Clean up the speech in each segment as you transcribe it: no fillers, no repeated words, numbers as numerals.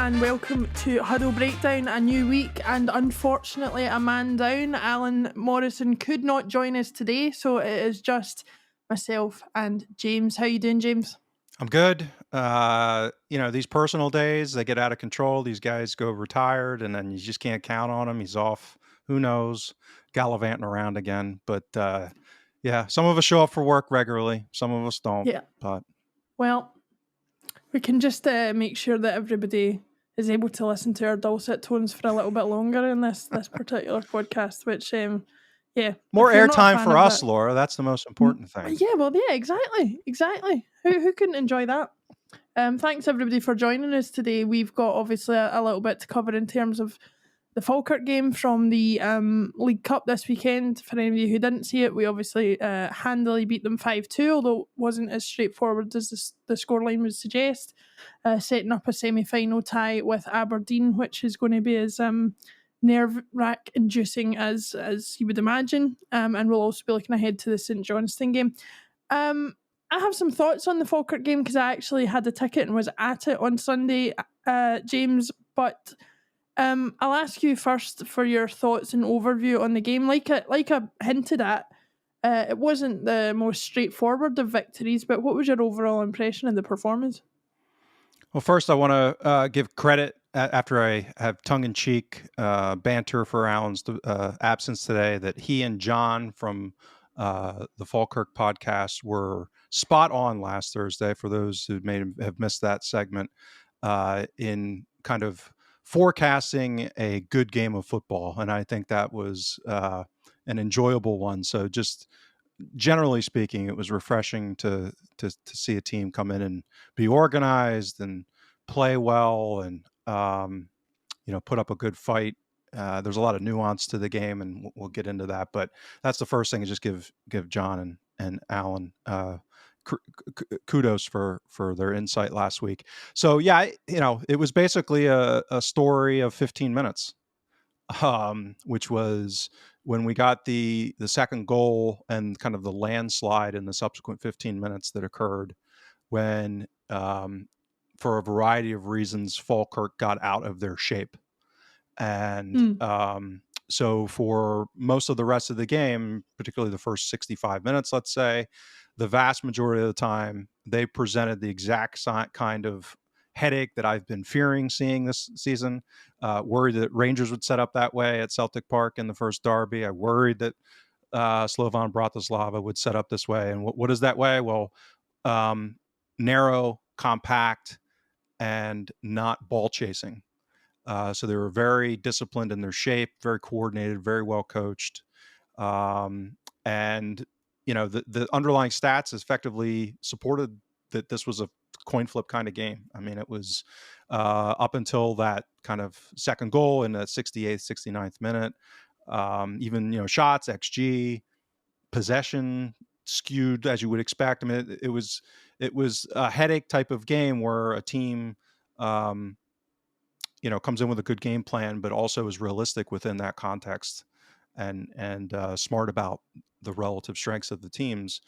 and welcome to Huddle Breakdown, a new week and unfortunately a man down. Alan Morrison could not join us today, so it is just myself and James. How you doing, James? I'm good. These personal days, they get out of control. These guys go retired and then you just can't count on him. He's off, who knows, gallivanting around again. But some of us show up for work regularly. Some of us don't. Yeah. But well, we can just make sure that everybody is able to listen to our dulcet tones for a little bit longer in this particular podcast, which, more if you're not a airtime fan for of us, that- Laura. That's the most important thing. Yeah, exactly. Who couldn't enjoy that? Thanks everybody for joining us today. We've got obviously a little bit to cover in terms of the Falkirk game from the League Cup this weekend. For any of you who didn't see it, we obviously handily beat them 5-2, although it wasn't as straightforward as the scoreline would suggest, setting up a semi-final tie with Aberdeen, which is going to be as nerve-wrack inducing as you would imagine, and we'll also be looking ahead to the St Johnstone game. I have some thoughts on the Falkirk game because I actually had a ticket and was at it on Sunday, James, but I'll ask you first for your thoughts and overview on the game. Like I hinted at, it wasn't the most straightforward of victories, but what was your overall impression of the performance? Well, first I want to give credit after I have tongue-in-cheek banter for Alan's absence today, that he and John from the Falkirk podcast were spot on last Thursday. For those who may have missed that segment, in kind of forecasting a good game of football, and I think that was an enjoyable one. So just generally speaking, it was refreshing to see a team come in and be organized and play well and put up a good fight. There's a lot of nuance to the game, and we'll get into that. But that's the first thing, is just give John and Alan kudos for their insight last week. So yeah, it was basically a story of 15 minutes, which was when we got the second goal and kind of the landslide in the subsequent 15 minutes that occurred when, for a variety of reasons, Falkirk got out of their shape. And so for most of the rest of the game, particularly the first 65 minutes, let's say, the vast majority of the time, they presented the exact kind of headache that I've been fearing seeing this season. Worried that Rangers would set up that way at Celtic Park in the first derby. I worried that Slovan Bratislava would set up this way. And what is that way? Well, narrow, compact, and not ball chasing. So they were very disciplined in their shape, very coordinated, very well coached. And the underlying stats effectively supported that this was a coin flip kind of game. I mean, it was up until that kind of second goal in the 68th, 69th minute. Even, shots, XG, possession skewed as you would expect. I mean, it was a headache type of game where a team, comes in with a good game plan, but also is realistic within that context and smart about the relative strengths of the teams.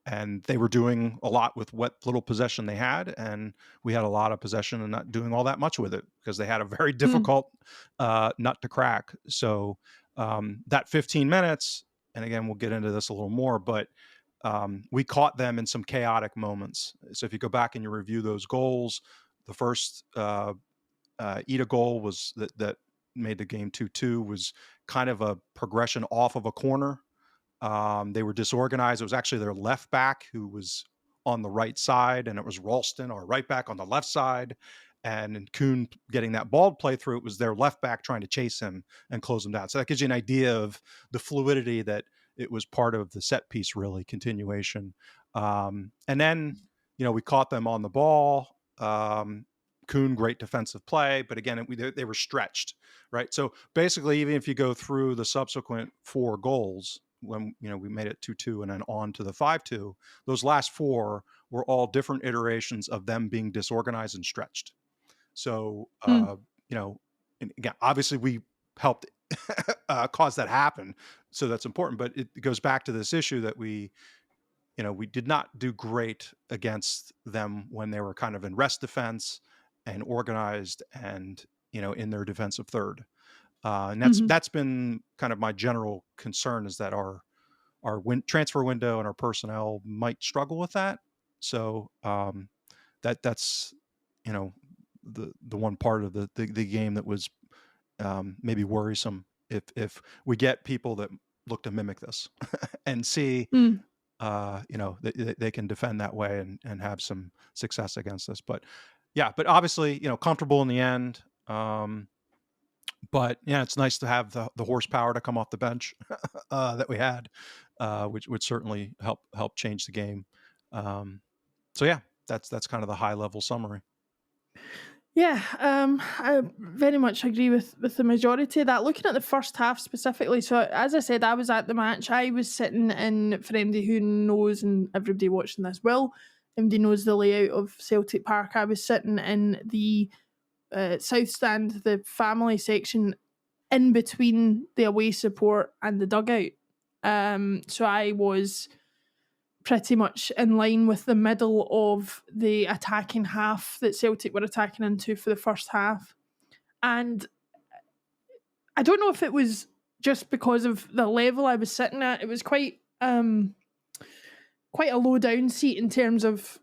And they were doing a lot with what little possession they had, and we had a lot of possession and not doing all that much with it because they had a very difficult nut to crack. So that 15 minutes, and again, we'll get into this a little more, but we caught them in some chaotic moments. So if you go back and you review those goals, the first Ida goal was that made the game 2-2 was kind of a progression off of a corner. They were disorganized. It was actually their left back who was on the right side, and it was Ralston, our right back, on the left side. And Kuhn getting that ball play through, it was their left back trying to chase him and close him down. So that gives you an idea of the fluidity that it was part of the set piece, really, continuation. And then, we caught them on the ball. Kuhn, great defensive play, but again, they were stretched, right? So basically, even if you go through the subsequent 4 goals, when we made it 2-2 and then on to the 5-2, those last 4 were all different iterations of them being disorganized and stretched. So and again, obviously we helped cause that happen, so that's important. But it goes back to this issue that we did not do great against them when they were kind of in rest defense and organized and, in their defensive third. And Mm-hmm. that's been kind of my general concern, is that our transfer window and our personnel might struggle with that. So that's the one part of the game that was maybe worrisome, if we get people that look to mimic this and see they can defend that way and have some success against us. But obviously, comfortable in the end. But yeah, it's nice to have the horsepower to come off the bench that we had, which would certainly help change the game. So yeah, that's kind of the high level summary. Yeah, I very much agree with the majority of that. Looking at the first half specifically, so as I said, I was at the match. I was sitting in, for anybody who knows, and everybody watching this will, anybody knows the layout of Celtic Park. I was sitting in the south stand, the family section, in between the away support and the dugout. So I was pretty much in line with the middle of the attacking half that Celtic were attacking into for the first half. And I don't know if it was just because of the level I was sitting at. It was quite a low down seat in terms of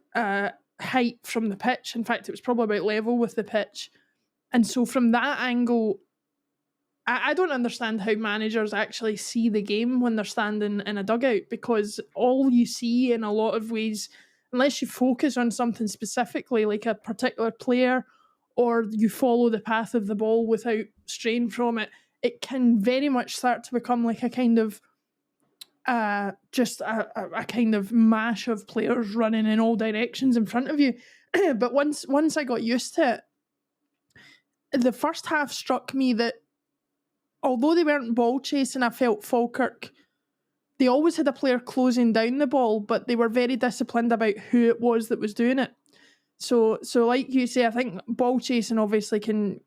height from the pitch. In fact, it was probably about level with the pitch. And so from that angle, I don't understand how managers actually see the game when they're standing in a dugout, because all you see in a lot of ways, unless you focus on something specifically, like a particular player, or you follow the path of the ball without strain from it, it can very much start to become like a kind of just a kind of mash of players running in all directions in front of you. But once I got used to it, the first half struck me that although they weren't ball chasing, I felt Falkirk, they always had a player closing down the ball, but they were very disciplined about who it was that was doing it. So like you say, I think ball chasing obviously can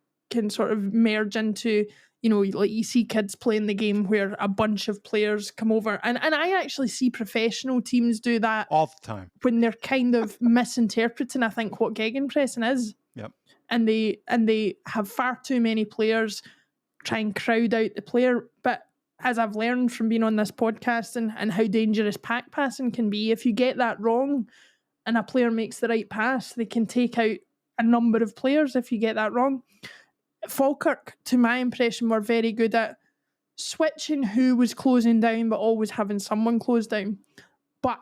sort of merge into, like you see kids playing the game where a bunch of players come over. And I actually see professional teams do that all the time when they're kind of misinterpreting, I think, what gegenpressing is. Yep. And they have far too many players try and crowd out the player. But as I've learned from being on this podcast and how dangerous pack passing can be, if you get that wrong and a player makes the right pass, they can take out a number of players if you get that wrong. Falkirk, to my impression, were very good at switching who was closing down, but always having someone close down. But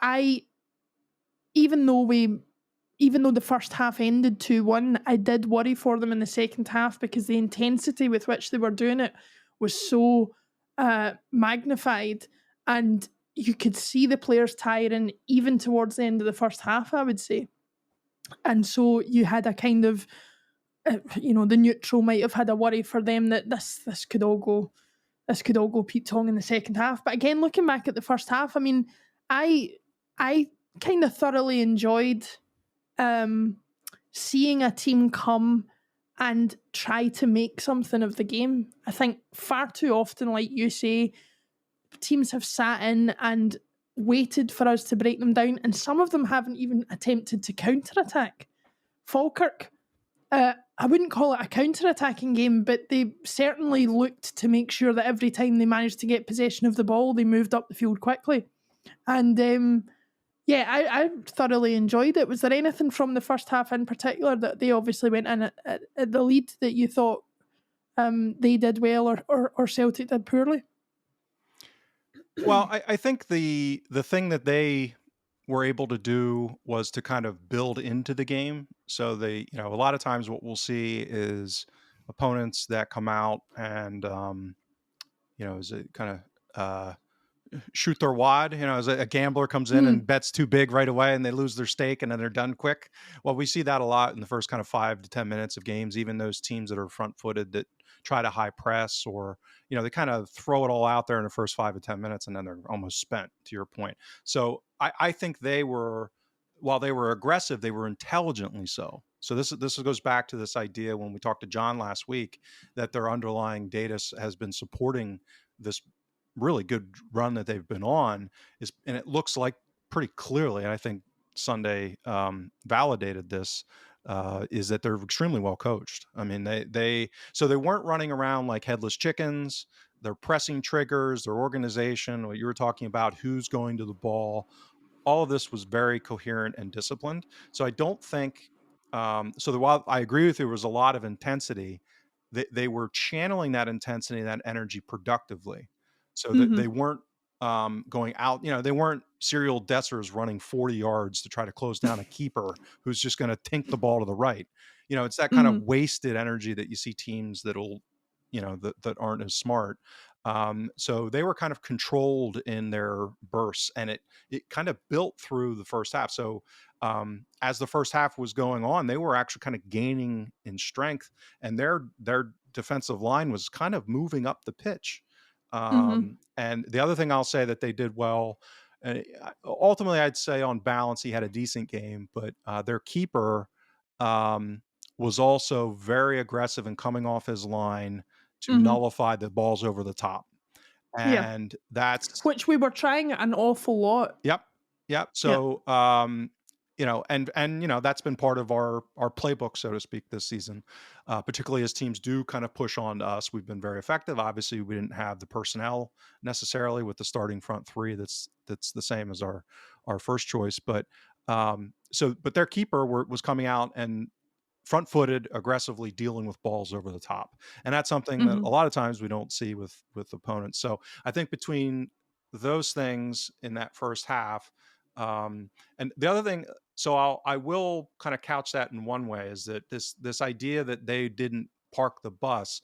even though the first half ended 2-1, I did worry for them in the second half, because the intensity with which they were doing it was so magnified, and you could see the players tiring even towards the end of the first half, I would say. And so you had a kind of, the neutral might have had a worry for them that this could all go Pete Tong in the second half. But again, looking back at the first half, I mean, I kind of thoroughly enjoyed seeing a team come and try to make something of the game. I think far too often, like you say, teams have sat in and waited for us to break them down, and some of them haven't even attempted to counter-attack. Falkirk, I wouldn't call it a counter-attacking game, but they certainly looked to make sure that every time they managed to get possession of the ball, they moved up the field quickly. And I thoroughly enjoyed it. Was there anything from the first half in particular that they obviously went in at the lead that you thought they did well or Celtic did poorly? Well, I think the thing that they were able to do was to kind of build into the game. So they, a lot of times what we'll see is opponents that come out and, is it kind of shoot their wad, as a gambler comes in and bets too big right away and they lose their stake and then they're done quick. Well, we see that a lot in the first kind of 5 to 10 minutes of games, even those teams that are front footed that try to high press, or, they kind of throw it all out there in the first 5 to 10 minutes and then they're almost spent, to your point. So I think they were, while they were aggressive, they were intelligently so. So this goes back to this idea when we talked to John last week, that their underlying data has been supporting this really good run that they've been on, and it looks like pretty clearly, and I think Sunday validated this, is that they're extremely well coached. I mean, they weren't running around like headless chickens. Their pressing triggers, their organization, what you were talking about, who's going to the ball, all of this was very coherent and disciplined. So I don't think while I agree with you, there was a lot of intensity, they were channeling that intensity, that energy productively. So that they Mhm. weren't going out, they weren't serial dessers running 40 yards to try to close down a keeper who's just going to tink the ball to the right. It's that kind of Mhm. wasted energy that you see teams that'll, that aren't as smart. So they were kind of controlled in their bursts, and it kind of built through the first half. So as the first half was going on, they were actually kind of gaining in strength, and their defensive line was kind of moving up the pitch. Mhm. And the other thing I'll say that they did well, ultimately, I'd say on balance, he had a decent game, but their keeper um, was also very aggressive in coming off his line to Mhm. nullify the balls over the top. Yeah. And that's Which we were trying an awful lot. Yep. Yep. Yeah. So, that's been part of our playbook, so to speak, this season, particularly as teams do kind of push on to us. We've been very effective. Obviously, we didn't have the personnel necessarily with the starting front three. That's the same as our first choice, but their keeper was coming out and front-footed, aggressively dealing with balls over the top, and that's something that a Mhm. lot of times we don't see with opponents. So I think between those things in that first half, and the other thing, so I will kind of couch that in one way, is that this idea that they didn't park the bus.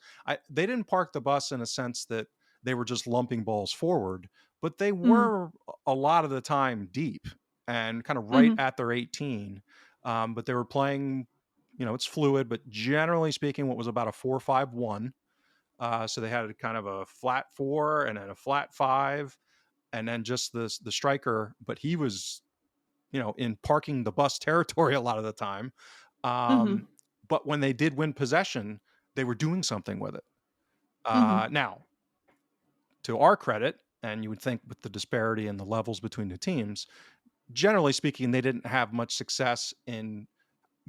They didn't park the bus in a sense that they were just lumping balls forward, but they Mhm. were a lot of the time deep and kind of right Mhm. at their 18. But they were playing, it's fluid, but generally speaking, what was about a 4-5-1. So they had a kind of a flat four and then a flat five, and then just the striker. But he was, in parking the bus territory a lot of the time. Mhm. Um, but when they did win possession, they were doing something with it. Mhm. Now, to our credit, and you would think with the disparity in the levels between the teams, generally speaking, they didn't have much success in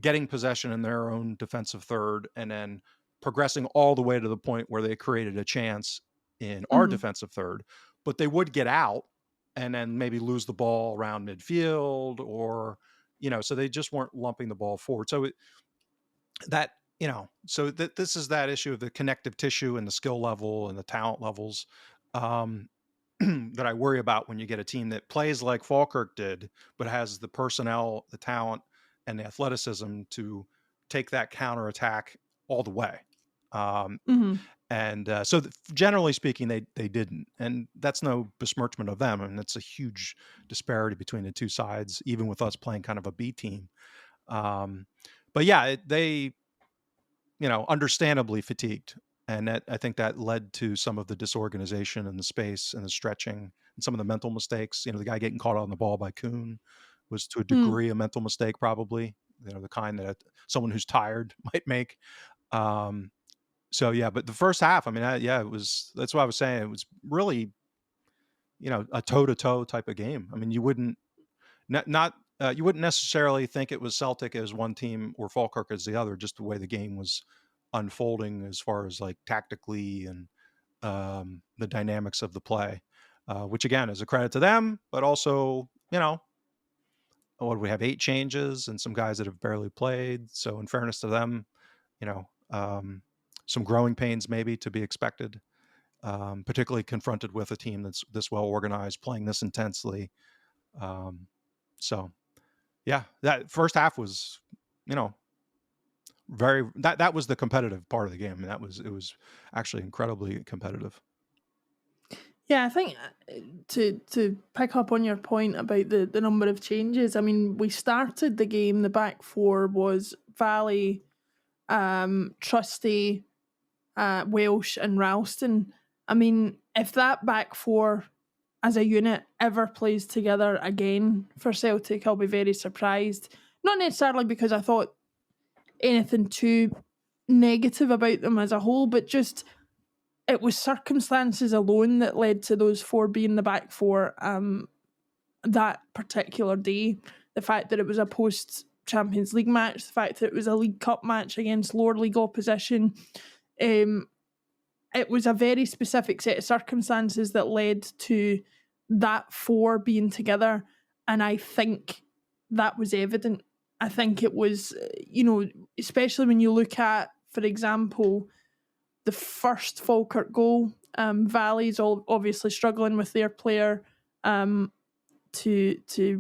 getting possession in their own defensive third and then progressing all the way to the point where they created a chance in our Mhm. defensive third. But they would get out and then maybe lose the ball around midfield, or so they just weren't lumping the ball forward. So that so that this is that issue of the connective tissue and the skill level and the talent levels, um that I worry about when you get a team that plays like Falkirk did, but has the personnel, the talent, and the athleticism to take that counterattack all the way. Um, Mhm. generally speaking, they didn't, and that's no besmirchment of them. I mean, it's a huge disparity between the two sides, even with us playing kind of a B team. Um, but yeah, they understandably fatigued. And that, I think that led to some of the disorganization and the space and the stretching and some of the mental mistakes. The guy getting caught on the ball by Kuhn was to a Mm. degree a mental mistake, probably, the kind that someone who's tired might make. Um, so yeah, but the first half, I mean, that's what I was saying. It was really, a toe to toe type of game. I mean, you wouldn't necessarily think it was Celtic as one team or Falkirk as the other, just the way the game was unfolding as far as like tactically and the dynamics of the play, which again is a credit to them, but also, what do we have, 8 changes and some guys that have barely played. So in fairness to them, you know, um, some growing pains maybe to be expected, particularly confronted with a team that's this well organized, playing this intensely. Um, so yeah, that first half was, you know, that was the competitive part of the game. And it was actually incredibly competitive. Yeah, I think to pick up on your point about the number of changes. I mean, we started the game. The back four was Valley, Trusty, Welsh, and Ralston. I mean, if that back four as a unit ever plays together again for Celtic, I'll be very surprised. Not necessarily because I thought anything too negative about them as a whole, but just it was circumstances alone that led to those four being the back four that particular day. The fact that it was a Champions League match, the fact that it was a League Cup match against lower league opposition. It was a very specific set of circumstances that led to that four being together, and I think that was evident. I think it was, especially when you look at, for example, the first Falkirk goal. Valley's obviously struggling with their player to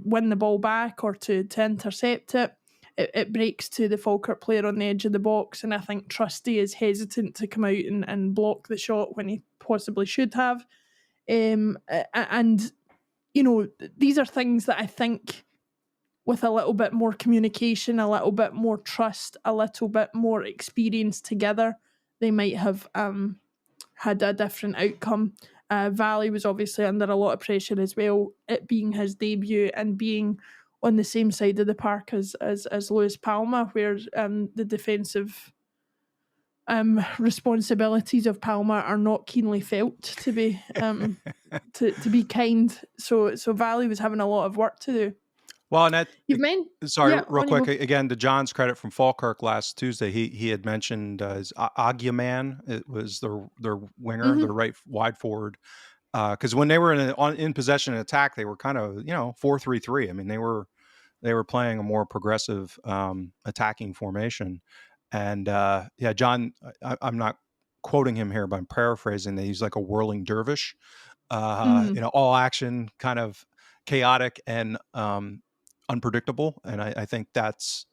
win the ball back or to intercept it. It breaks to the Falkirk player on the edge of the box, and I think Trusty is hesitant to come out and block the shot when he possibly should have. And, these are things that I think with a little bit more communication, a little bit more trust, a little bit more experience together, they might have had a different outcome. Valley was obviously under a lot of pressure as well, it being his debut and being on the same side of the park as Lewis Palma, where the defensive responsibilities of Palma are not keenly felt, to be to be kind. So Valley was having a lot of work to do. Well, and that, real quick, again, to John's credit from Falkirk last Tuesday, he had mentioned Aguiman. It was their winger, their right wide forward. Because when they were in possession and attack, they were kind of 4-3-3. I mean, they were playing a more progressive attacking formation. And John, I'm not quoting him here, but I'm paraphrasing that he's like a whirling dervish. All action, kind of chaotic and unpredictable, and I think that's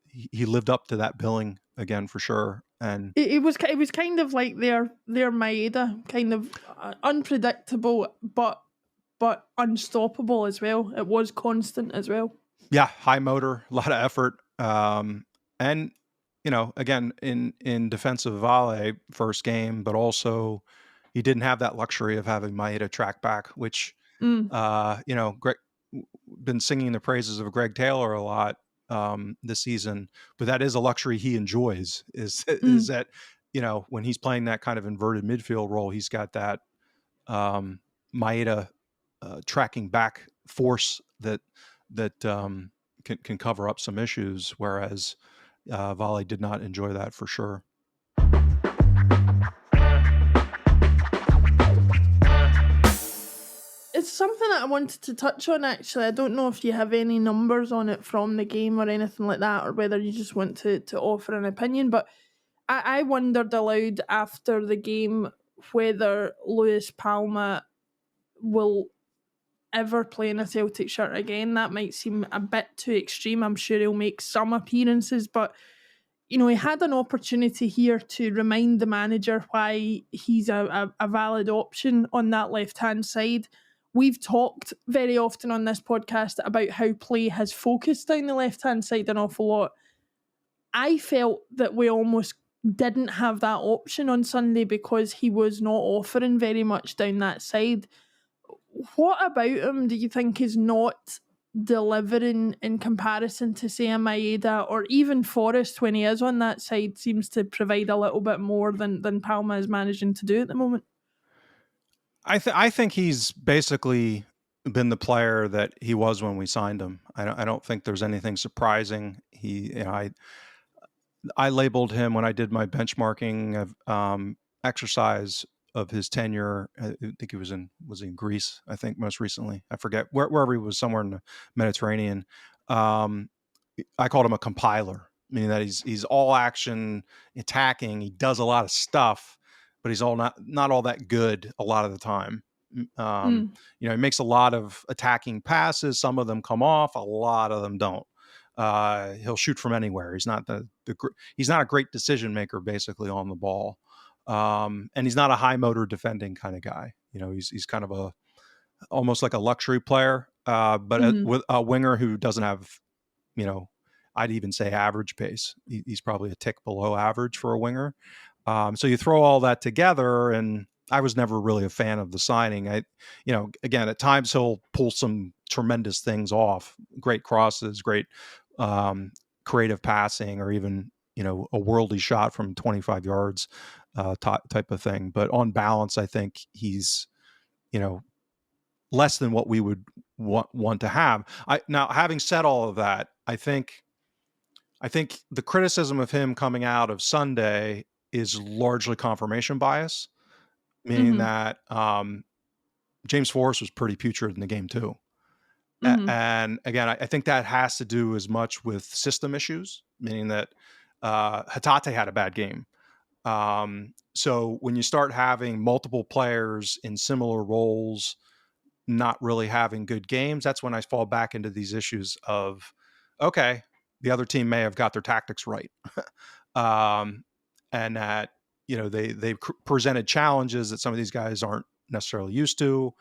he lived up to that billing again for sure. And it was kind of like their Maeda, kind of unpredictable but unstoppable as well. It was constant as well. Yeah, high motor, a lot of effort, and again in defensive volley first game, but also he didn't have that luxury of having Maeda track back, which Greg been singing the praises of Greg Taylor a lot this season, but that is a luxury he enjoys. Is that when he's playing that kind of inverted midfield role, he's got that Maeda tracking back force that can cover up some issues, whereas Volley did not enjoy that for sure. It's something that I wanted to touch on, actually. I don't know if you have any numbers on it from the game or anything like that, or whether you just want to offer an opinion, but I wondered aloud after the game whether Lewis Palma will ever play in a Celtic shirt again. That might seem a bit too extreme. I'm sure he'll make some appearances, but he had an opportunity here to remind the manager why he's a valid option on that left-hand side. We've talked very often on this podcast about how play has focused down the left-hand side an awful lot. I felt that we almost didn't have that option on Sunday because he was not offering very much down that side. What about him do you think is not delivering in comparison to, say, a Maeda or even Forrest when he is on that side seems to provide a little bit more than Palma is managing to do at the moment? I think he's basically been the player that he was when we signed him. I don't think there's anything surprising. I labeled him when I did my benchmarking of exercise of his tenure. I think he was in Greece, I think most recently. I forget wherever he was, somewhere in the Mediterranean. I called him a compiler, meaning that he's all action, attacking. He does a lot of stuff, but he's not all that good a lot of the time. He makes a lot of attacking passes. Some of them come off, a lot of them don't. He'll shoot from anywhere. He's not he's not a great decision maker basically on the ball. And he's not a high motor defending kind of guy. He's kind of almost like a luxury player, but with a winger who doesn't have, I'd even say average pace. He's probably a tick below average for a winger. So you throw all that together, and I was never really a fan of the signing. Again, at times he'll pull some tremendous things off, great crosses, great creative passing, or even, a worldly shot from 25 yards type of thing. But on balance, I think he's, less than what we would want to have. Now, having said all of that, I think the criticism of him coming out of Sunday is largely confirmation bias, meaning Mm-hmm. that James Forrest was pretty putrid in the game too. Mm-hmm. And again, I think that has to do as much with system issues, meaning that Hatate had a bad game. So when you start having multiple players in similar roles not really having good games, that's when I fall back into these issues of, okay, the other team may have got their tactics right. um, and that, they presented challenges that some of these guys aren't necessarily used to,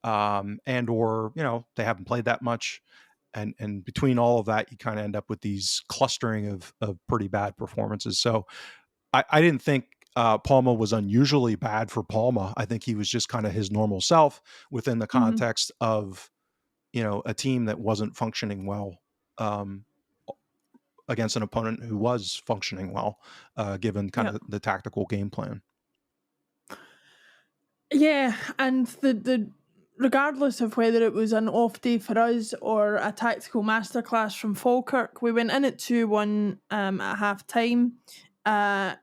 and or they haven't played that much, and between all of that, you kind of end up with these clustering of pretty bad performances. So I didn't think Palma was unusually bad for Palma. I think he was just kind of his normal self within the Mm-hmm. context of a team that wasn't functioning well, um, against an opponent who was functioning well, given kind Yeah. of the tactical game plan. Yeah, and the regardless of whether it was an off day for us or a tactical masterclass from Falkirk, we went in at 2-1 at half time. Uh,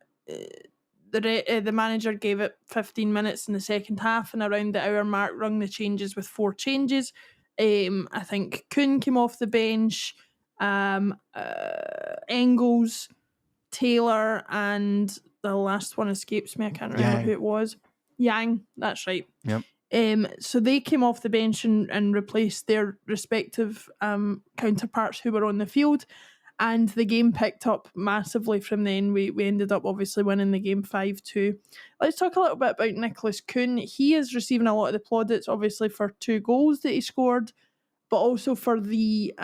the manager gave it 15 minutes in the second half, and around the hour mark, rung the changes with 4 changes. I think Kuhn came off the bench, Engels, Taylor, and the last one escapes me. I can't remember who it was. Yang, that's right. Yep. So they came off the bench and replaced their respective counterparts who were on the field, and the game picked up massively from then. We ended up obviously winning the game 5-2. Let's talk a little bit about Nicolas Kuhn. He is receiving a lot of the plaudits, obviously, for 2 goals that he scored, but also for the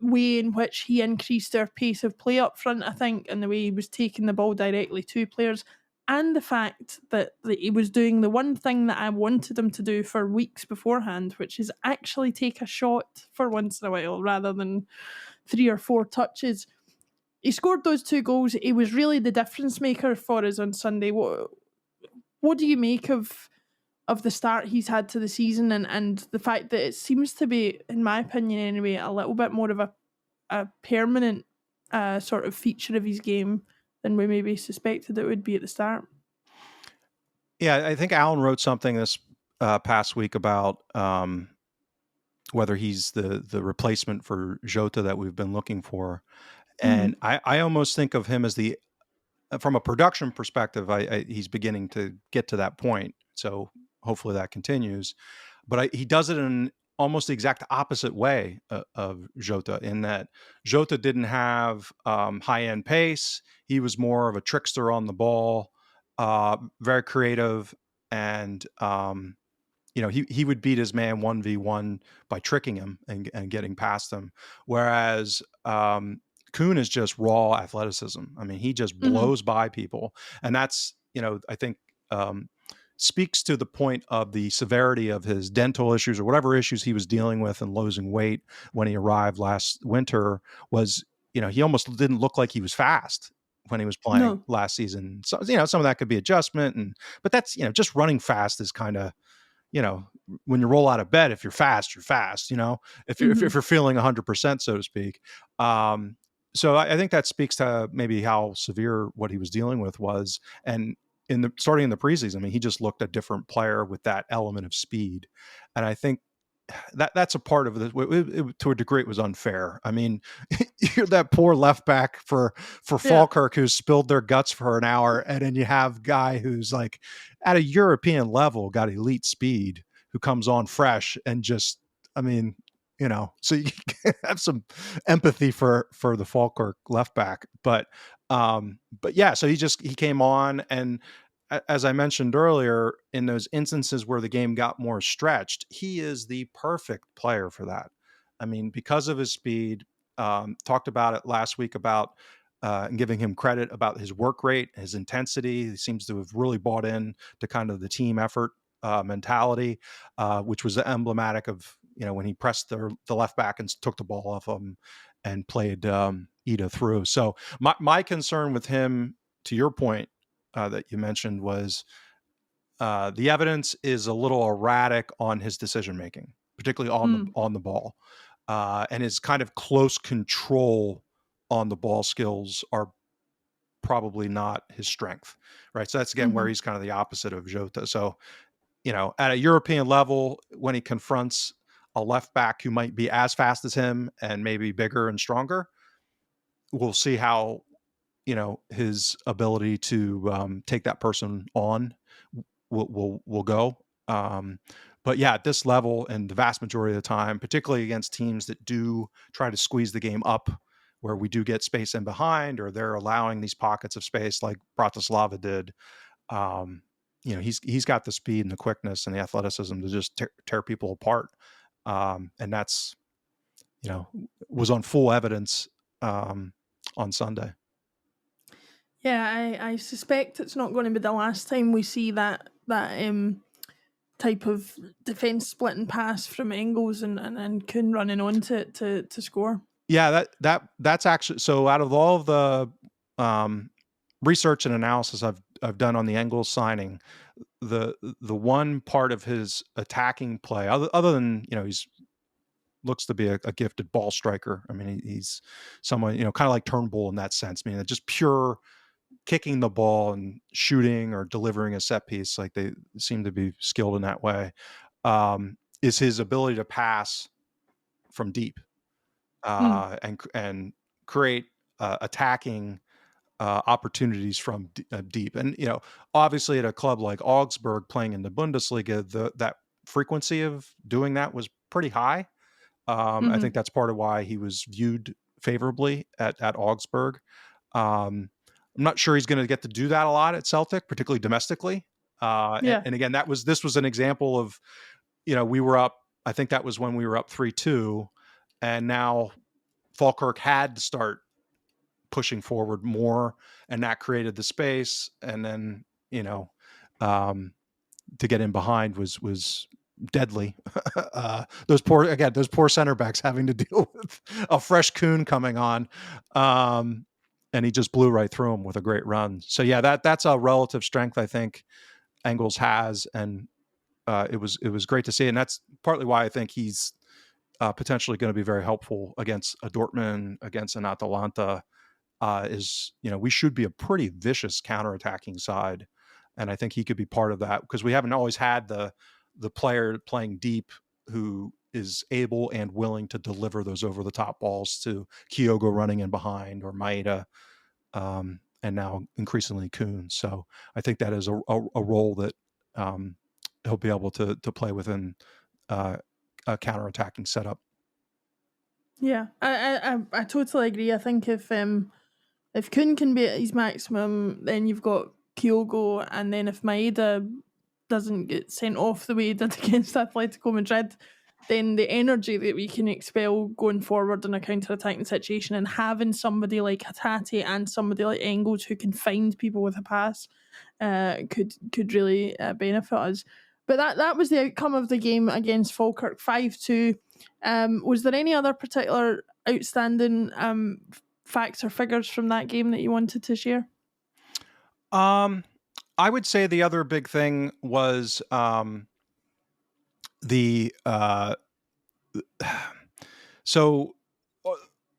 way in which he increased their pace of play up front, I think, and the way he was taking the ball directly to players, and the fact that he was doing the one thing that I wanted him to do for weeks beforehand, which is actually take a shot for once in a while rather than 3 or 4 touches. He scored those 2 goals. He was really the difference maker for us on Sunday. What do you make of the start he's had to the season, and the fact that it seems to be, in my opinion anyway, a little bit more of a permanent sort of feature of his game than we maybe suspected it would be at the start? Yeah, I think Alan wrote something this past week about whether he's the replacement for Jota that we've been looking for. And Mm-hmm. I almost think of him as from a production perspective, he's beginning to get to that point. So hopefully that continues. But he does it in almost the exact opposite way of Jota, in that Jota didn't have high end pace. He was more of a trickster on the ball, very creative, and he would beat his man 1v1 by tricking him and getting past him. Whereas Kuhn is just raw athleticism. I mean, he just Mm-hmm. blows by people. And that's, I think speaks to the point of the severity of his dental issues or whatever issues he was dealing with and losing weight when he arrived last winter. Was, he almost didn't look like he was fast when he was playing No. last season. So, some of that could be adjustment, but that's, just running fast is kind of, when you roll out of bed, if you're fast, you're fast, if you're, Mm-hmm. if you're feeling 100%, so to speak. So I think that speaks to maybe how severe what he was dealing with was. And starting in the preseason, I mean, he just looked a different player with that element of speed. And I think that's a part of it. To a degree, it was unfair. I mean, you're that poor left back for Yeah. Falkirk who's spilled their guts for an hour, and then you have guy who's like at a European level, got elite speed, who comes on fresh and just, I mean, so you can have some empathy for the Falkirk left back, but yeah, so he came on, and as I mentioned earlier, in those instances where the game got more stretched, he is the perfect player for that. I mean, because of his speed, talked about it last week about and giving him credit about his work rate, his intensity. He seems to have really bought in to kind of the team effort mentality, which was emblematic of, when he pressed the left back and took the ball off him and played Ida through. So my concern with him, to your point, that you mentioned, was the evidence is a little erratic on his decision making, particularly on the ball. and his kind of close control on the ball skills are probably not his strength, right? So that's again where Mhm. he's kind of the opposite of Jota. So, at a European level, when he confronts a left back who might be as fast as him and maybe bigger and stronger, we'll see how his ability to take that person on will go. But yeah, at this level and the vast majority of the time, particularly against teams that do try to squeeze the game up, where we do get space in behind, or they're allowing these pockets of space like Bratislava did. Um, he's got the speed and the quickness and the athleticism to just tear people apart, and that's was on full evidence on Sunday. Yeah, I suspect it's not going to be the last time we see that type of defence splitting pass from Engels and Kuhn running on to score. Yeah, that's actually so. Out of all of the research and analysis I've done on the Engels signing, the one part of his attacking play, other than he's looks to be a gifted ball striker. I mean, he's someone kind of like Turnbull in that sense. I mean, just pure kicking the ball and shooting or delivering a set piece. Like they seem to be skilled in that way. Is his ability to pass from deep Mm. and create attacking opportunities from deep. And obviously, at a club like Augsburg, playing in the Bundesliga, that frequency of doing that was pretty high. I Hmm. think that's part of why he was viewed favorably at Augsburg. I'm not sure he's going to get to do that a lot at Celtic, particularly domestically. And, Yeah. and again, this was an example of we were up. I think that was when we were up 3-2, and now Falkirk had to start pushing forward more, and that created the space. And then um, to get in behind was deadly. Those poor center backs having to deal with a fresh Kuhn coming on, and he just blew right through him with a great run. So yeah, that's a relative strength I think Engels has, and it was great to see, and that's partly why I think he's potentially going to be very helpful against a Dortmund, against an Atalanta. We should be a pretty vicious counterattacking side, and I think he could be part of that because we haven't always had the player playing deep who is able and willing to deliver those over the top balls to Kyogo running in behind, or Maeda, and now increasingly Kuhn. So I think that is a role that he'll be able to play within a counterattacking setup. Yeah, I totally agree. I think if Kuhn can be at his maximum, then you've got Kyogo, and then if Maeda doesn't get sent off the way he did against Atletico Madrid, then the energy that we can expel going forward in a counter-attacking situation, and having somebody like Hatate and somebody like Engels who can find people with a pass could really benefit us. But that was the outcome of the game against Falkirk, 5-2. Was there any other particular outstanding facts or figures from that game that you wanted to share? I would say the other big thing was the so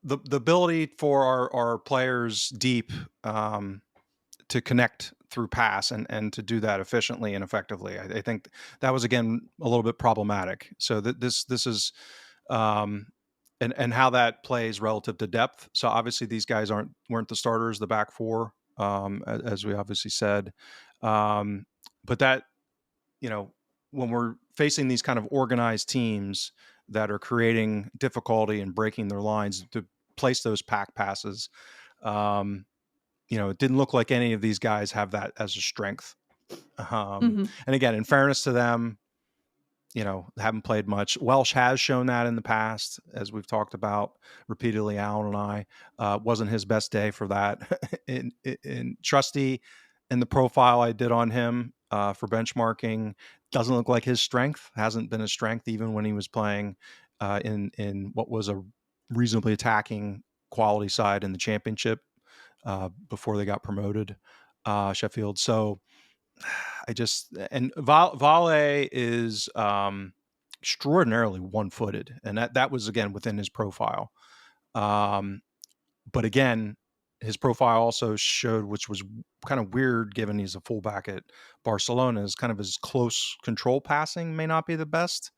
the ability for our players deep to connect through pass and to do that efficiently and effectively. I think that was again a little bit problematic. So this is um, and how that plays relative to depth. So obviously these guys weren't the starters, the back four, as we obviously said. But that when we're facing these kind of organized teams that are creating difficulty and breaking their lines to place those pack passes, it didn't look like any of these guys have that as a strength. Mm-hmm. And again, in fairness to them, haven't played much. Welsh has shown that in the past, as we've talked about repeatedly. Alan and I, wasn't his best day for that. in Trusty, in the profile I did on him for benchmarking, doesn't look like his strength. Hasn't been his strength even when he was playing in what was a reasonably attacking quality side in the championship before they got promoted, Sheffield. So I just and Vale is extraordinarily one-footed, and that was again within his profile. But again, his profile also showed, which was kind of weird given he's a fullback at Barcelona, is kind of his close control passing may not be the best.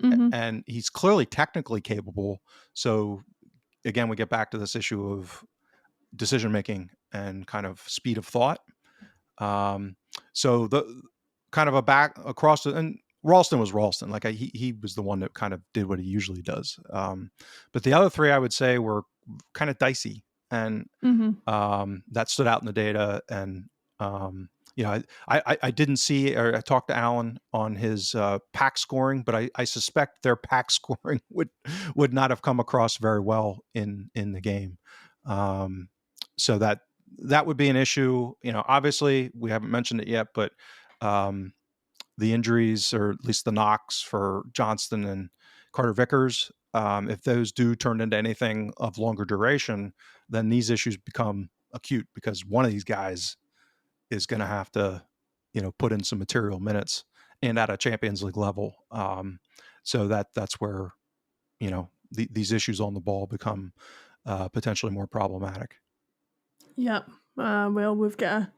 Mm-hmm. And he's clearly technically capable. So again, we get back to this issue of decision making and kind of speed of thought. So the kind of a back across the, and Ralston was Ralston. Like he was the one that kind of did what he usually does. But the other three I would say were kind of dicey, and that stood out in the data. And I didn't see, or I talked to Alan on his pack scoring, but I suspect their pack scoring would not have come across very well in the game. So that would be an issue. Obviously we haven't mentioned it yet, but the injuries, or at least the knocks for Johnston and Carter Vickers, if those do turn into anything of longer duration, then these issues become acute, because one of these guys is going to have to, put in some material minutes and at a Champions League level. So that's where, these issues on the ball become potentially more problematic. Yeah. Well, we've got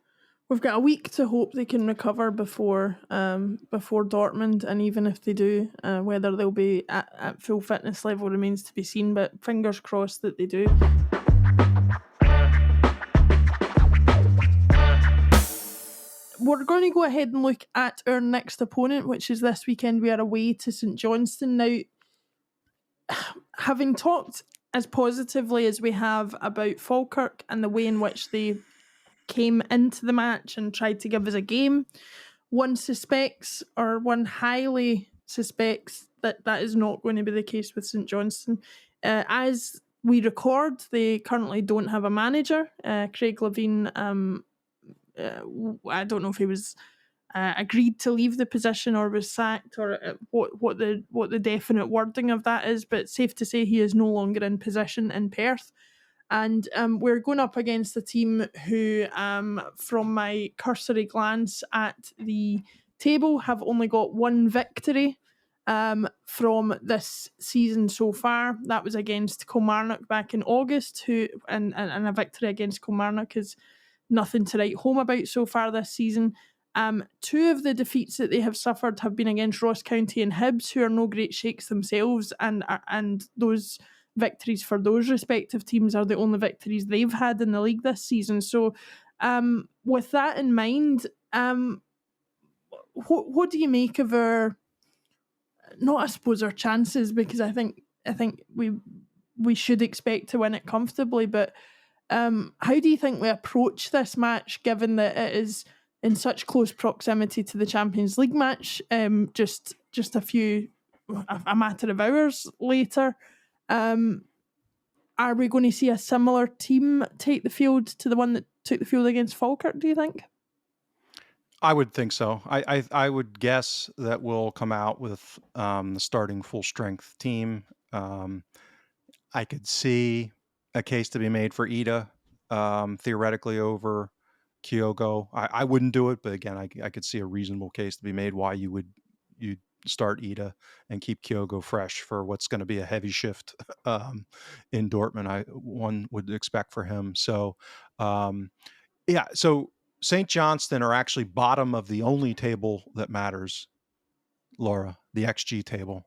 a week to hope they can recover before Dortmund, and even if they do, whether they'll be at full fitness level remains to be seen. But fingers crossed that they do. We're going to go ahead and look at our next opponent, which is this weekend. We are away to St Johnstone. Now, having talked as positively as we have about Falkirk and the way in which they came into the match and tried to give us a game, one highly suspects that is not going to be the case with St Johnstone. As we record, they currently don't have a manager. Craig Levine, I don't know if he was agreed to leave the position or was sacked, or what the definite wording of that is, but safe to say he is no longer in position in Perth. And we're going up against a team who, from my cursory glance at the table, have only got one victory from this season so far. That was against Kilmarnock back in August, and a victory against Kilmarnock is nothing to write home about so far this season. Two of the defeats that they have suffered have been against Ross County and Hibs, who are no great shakes themselves, and those victories for those respective teams are the only victories they've had in the league this season. So, with that in mind, what do you make of our, not I suppose our chances, because I think we should expect to win it comfortably, but how do you think we approach this match, given that it is in such close proximity to the Champions League match, just a matter of hours later? Are we going to see a similar team take the field to the one that took the field against Falkirk, do you think? I would think so. I would guess that we'll come out with the starting full strength team. I could see a case to be made for Ida, theoretically over Kyogo. I wouldn't do it, but again, I could see a reasonable case to be made why you'd start Ida and keep Kyogo fresh for what's going to be a heavy shift in Dortmund. One would expect for him. So, so St. Johnstone are actually bottom of the only table that matters, Laura, the XG table.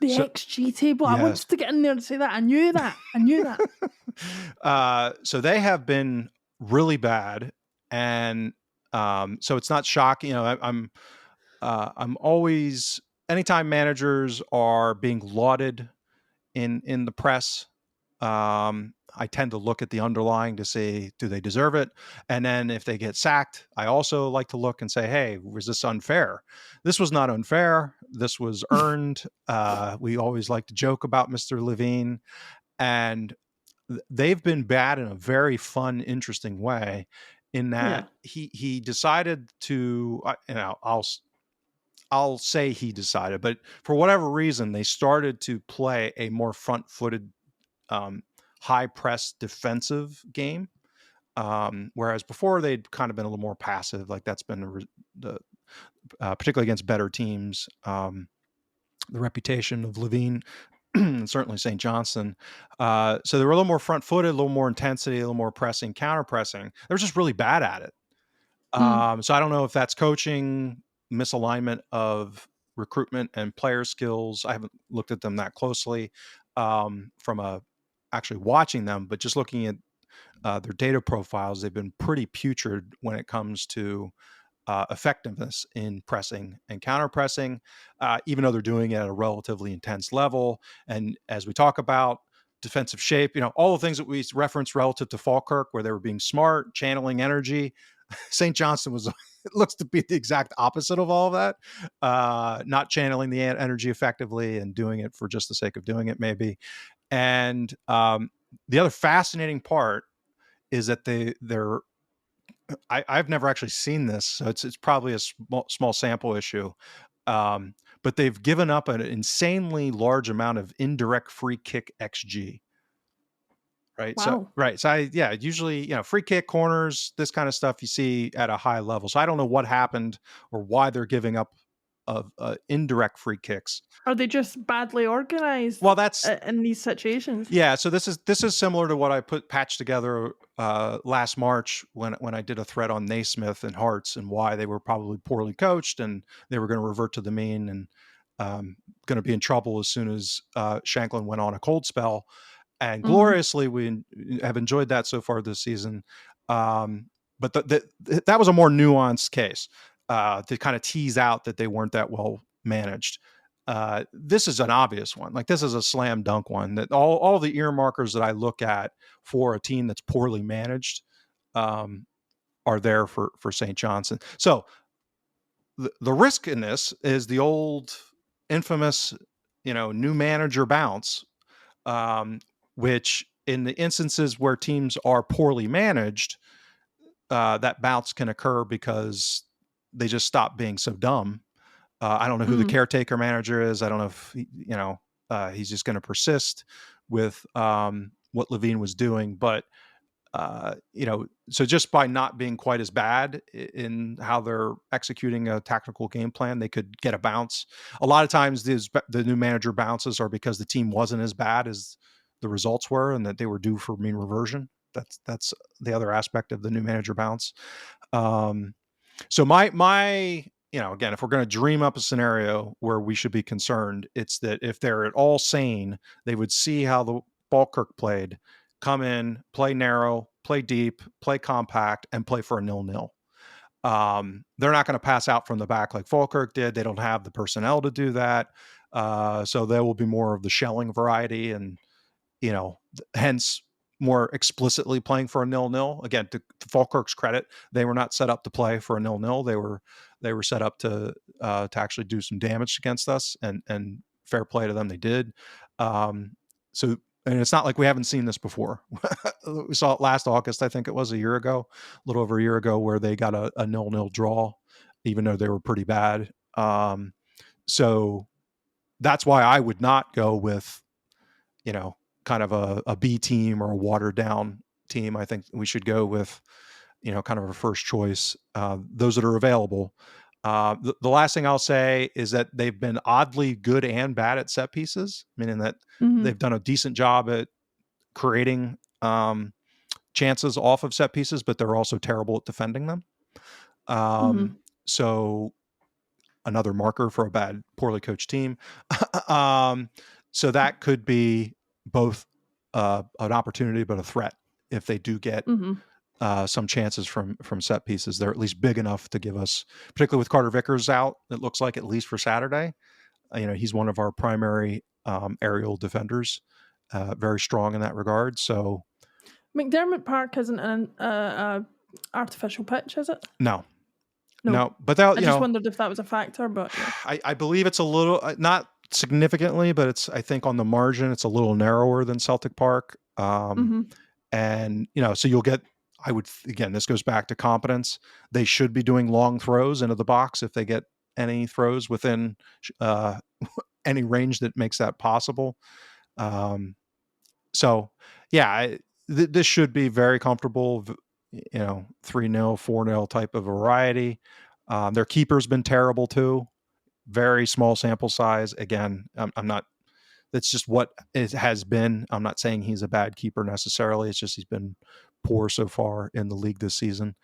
The XG table. Yes. I wanted to get in there and say that. I knew that. So they have been really bad, and so it's not shocking. I'm always, anytime managers are being lauded in the press, I tend to look at the underlying to say, do they deserve it? And then if they get sacked, I also like to look and say, hey, was this unfair? This was not unfair. This was earned. We always like to joke about Mr. Levine, and they've been bad in a very fun, interesting way, in that he decided to, I'll say he decided, but for whatever reason, they started to play a more front-footed, high press defensive game, whereas before they'd kind of been a little more passive. Like that's been particularly against better teams. the reputation of Levine, and certainly St. Johnstone. So they were a little more front-footed, a little more intensity, a little more pressing, counter-pressing. They were just really bad at it. So I don't know if that's coaching, misalignment of recruitment and player skills. I haven't looked at them that closely from actually watching them, but just looking at their data profiles, they've been pretty putrid when it comes to effectiveness in pressing and counter-pressing, even though they're doing it at a relatively intense level. And as we talk about defensive shape, all the things that we referenced relative to Falkirk, where they were being smart, channeling energy, St. Johnstone it looks to be the exact opposite of all of that, not channeling the energy effectively and doing it for just the sake of doing it, maybe. And the other fascinating part is that I've never actually seen this, so it's probably a small sample issue, but they've given up an insanely large amount of indirect free kick XG. Right. Wow. So usually, free kick, corners, this kind of stuff you see at a high level. So I don't know what happened or why they're giving up of indirect free kicks. Are they just badly organized? Well, that's in these situations. Yeah. So this is similar to what I patched together last March when I did a thread on Naismith and Hearts and why they were probably poorly coached and they were going to revert to the mean and going to be in trouble as soon as Shanklin went on a cold spell. And gloriously, we have enjoyed that so far this season. But that was a more nuanced case to kind of tease out that they weren't that well managed. This is an obvious one. Like, this is a slam dunk one, that all the earmarkers that I look at for a team that's poorly managed are there for St. Johnstone. So the risk in this is the old infamous, new manager bounce, which in the instances where teams are poorly managed, that bounce can occur because they just stop being so dumb. I don't know who the caretaker manager is. I don't know if he's just going to persist with what Levine was doing, but so just by not being quite as bad in how they're executing a tactical game plan, they could get a bounce. A lot of times the new manager bounces are because the team wasn't as bad as the results were and that they were due for mean reversion. That's the other aspect of the new manager bounce. So my again, if we're going to dream up a scenario where we should be concerned, it's that if they're at all sane, they would see how the Falkirk played, come in, play narrow, play deep, play compact, and play for a 0-0. They're not going to pass out from the back like Falkirk did. They don't have the personnel to do that. So there will be more of the shelling variety and, hence more explicitly playing for a 0-0. Again, to Falkirk's credit, they were not set up to play for a 0-0. They were set up to actually do some damage against us, and fair play to them, they did. And it's not like we haven't seen this before. We saw it last August, I think it was a little over a year ago, where they got a 0-0 draw, even though they were pretty bad. So that's why I would not go with, kind of a B team or a watered down team. I think we should go with, kind of a first choice, those that are available. The last thing I'll say is that they've been oddly good and bad at set pieces, meaning that they've done a decent job at creating chances off of set pieces, but they're also terrible at defending them. So another marker for a bad, poorly coached team. So that could be both an opportunity, but a threat if they do get some chances from set pieces. They're at least big enough to give us, particularly with Carter Vickers out, it looks like, at least for Saturday. He's one of our primary aerial defenders, very strong in that regard. So McDermott Park isn't an artificial pitch, is it? No. But I just wondered if that was a factor. But I believe it's a little, not significantly, but it's, I think on the margin, it's a little narrower than Celtic Park. And so you'll get, again, this goes back to competence. They should be doing long throws into the box if they get any throws within any range that makes that possible. This should be very comfortable, 3-0, 4-0 type of variety. Their keeper's been terrible too. very small sample size. Again, I'm not. That's just what it has been. I'm not saying he's a bad keeper necessarily. It's just he's been poor so far in the league this season.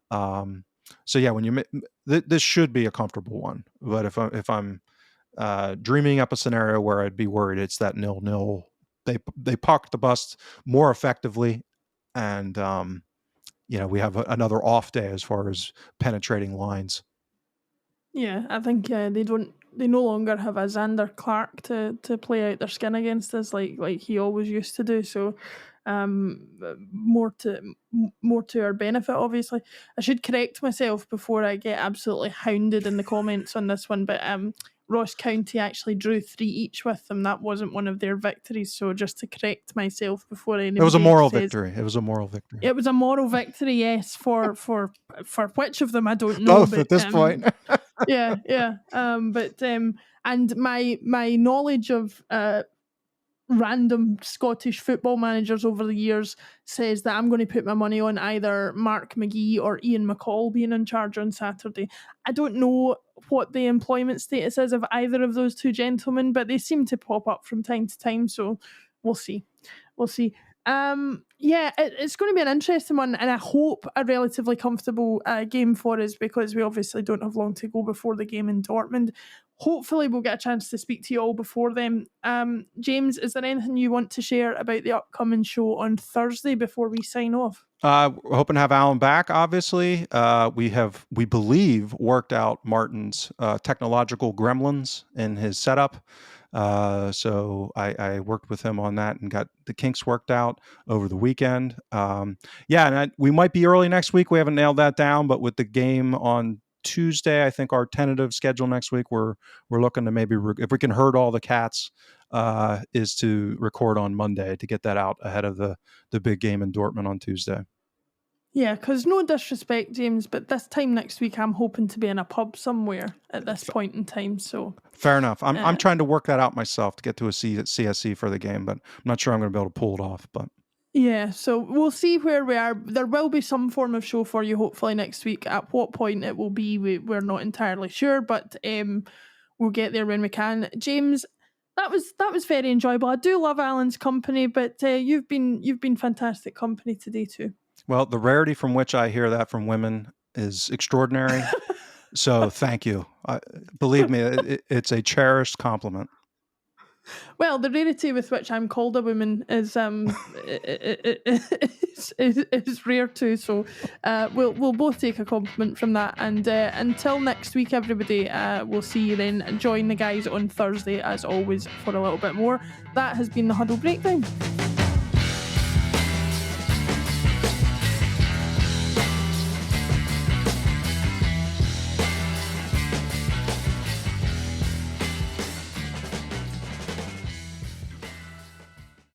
So yeah, when this should be a comfortable one. But if I'm dreaming up a scenario where I'd be worried, it's that 0-0. They puck the bus more effectively, and we have another off day as far as penetrating lines. Yeah, I think they no longer have a Xander Clark to play out their skin against us like he always used to do. So more to our benefit, obviously. I should correct myself before I get absolutely hounded in the comments on this one, but Ross County actually drew 3 each with them. That wasn't one of their victories. So just to correct myself before anybody It was a moral says, victory. It was a moral victory. It was a moral victory, yes. For which of them I don't know. Both but, at this point. yeah. And my knowledge of random Scottish football managers over the years says that I'm going to put my money on either Mark McGee or Ian McCall being in charge on Saturday. I don't know what the employment status is of either of those two gentlemen, but they seem to pop up from time to time, so we'll see. It's going to be an interesting one, and I hope a relatively comfortable game for us, because we obviously don't have long to go before the game in Dortmund. Hopefully we'll get a chance to speak to you all before then. James, is there anything you want to share about the upcoming show on Thursday before we sign off? We're hoping to have Alan back, obviously. We believe, worked out Martin's technological gremlins in his setup. So I worked with him on that and got the kinks worked out over the weekend. We might be early next week. We haven't nailed that down, but with the game on Tuesday, I think our tentative schedule next week, we're looking to maybe, if we can herd all the cats, is to record on Monday to get that out ahead of the big game in Dortmund on Tuesday. Yeah, because no disrespect, James, but this time next week I'm hoping to be in a pub somewhere at this point in time. So fair enough. I'm trying to work that out myself to get to a CSC for the game, but I'm not sure I'm going to be able to pull it off. But yeah, so we'll see where we are. There will be some form of show for you hopefully next week. At what point it will be, we're not entirely sure, but we'll get there when we can. James, that was very enjoyable. I do love Alan's company, but you've been fantastic company today too. Well, the rarity from which I hear that from women is extraordinary. So thank you. Believe me, it's a cherished compliment. Well, the rarity with which I'm called a woman is is rare too. So we'll both take a compliment from that. And until next week, everybody, we'll see you then. Join the guys on Thursday as always for a little bit more. That has been the Huddle Breakdown.